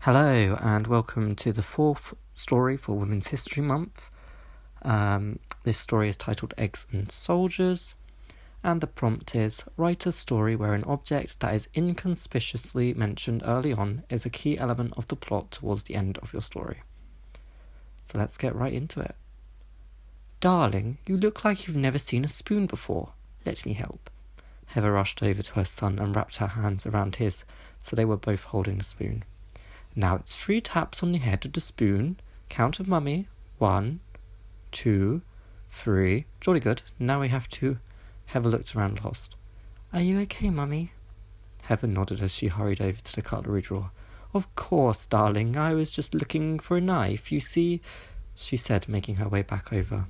Hello and welcome to the fourth story for Women's History Month. This story is titled Eggs and Soldiers, and the prompt is: write a story where an object that is inconspicuously mentioned early on is a key element of the plot towards the end of your story. So let's get right into it. Darling, you look like you've never seen a spoon before. Let me help. Heather rushed over to her son and wrapped her hands around his so they were both holding the spoon. Now it's 3 taps on the head of the spoon. Count of Mummy. 1, 2, 3. Jolly good. Now we have to... Heather looked around lost. Are you okay, Mummy? Heather nodded as she hurried over to the cutlery drawer. Of course, darling. I was just looking for a knife, you see, she said, making her way back over.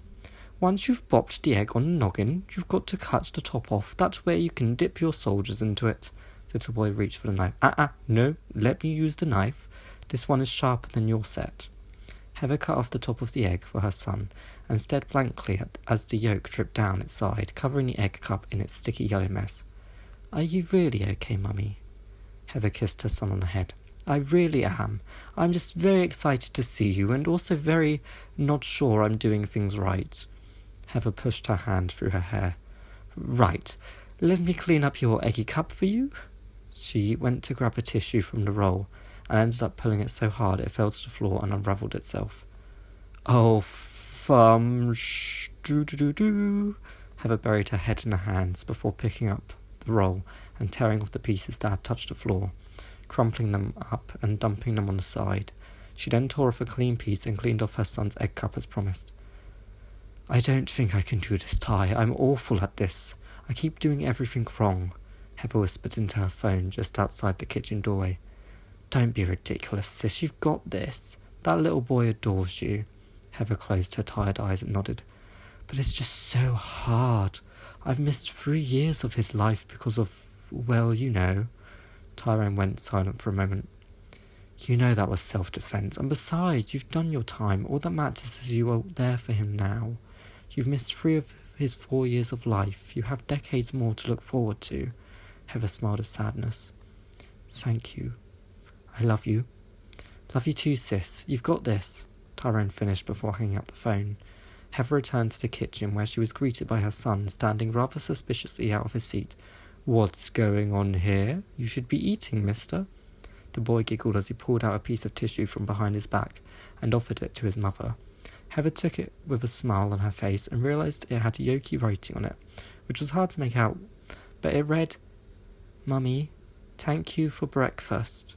Once you've bopped the egg on the noggin, you've got to cut the top off. That's where you can dip your soldiers into it. The little boy reached for the knife. No, let me use the knife. This one is sharper than your set. Heather cut off the top of the egg for her son and stared blankly as the yolk dripped down its side, covering the egg cup in its sticky yellow mess. Are you really okay, Mummy? Heather kissed her son on the head. I really am. I'm just very excited to see you and also very not sure I'm doing things right. Heather pushed her hand through her hair. Right. Let me clean up your eggy cup for you. She went to grab a tissue from the roll and ended up pulling it so hard it fell to the floor and unravelled itself. Oh, do. Heather buried her head in her hands before picking up the roll and tearing off the pieces that had touched the floor, crumpling them up and dumping them on the side. She then tore off a clean piece and cleaned off her son's egg cup as promised. I don't think I can do this, Ty. I'm awful at this. I keep doing everything wrong, Heather whispered into her phone just outside the kitchen doorway. Don't be ridiculous, sis. You've got this. That little boy adores you. Heather closed her tired eyes and nodded. But it's just so hard. I've missed 3 years of his life because of, well, you know. Tyrone went silent for a moment. You know that was self-defense. And besides, you've done your time. All that matters is you are there for him now. You've missed 3 of his 4 years of life. You have decades more to look forward to. Heather smiled with sadness. Thank you. I love you. Love you too, sis. You've got this. Tyrone finished before hanging up the phone. Heather returned to the kitchen where she was greeted by her son standing rather suspiciously out of his seat. What's going on here? You should be eating, mister. The boy giggled as he pulled out a piece of tissue from behind his back and offered it to his mother. Heather took it with a smile on her face and realised it had yolky writing on it, which was hard to make out, but it read, Mummy, thank you for breakfast.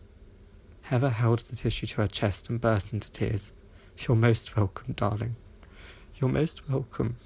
Heather held the tissue to her chest and burst into tears. You're most welcome, darling. You're most welcome.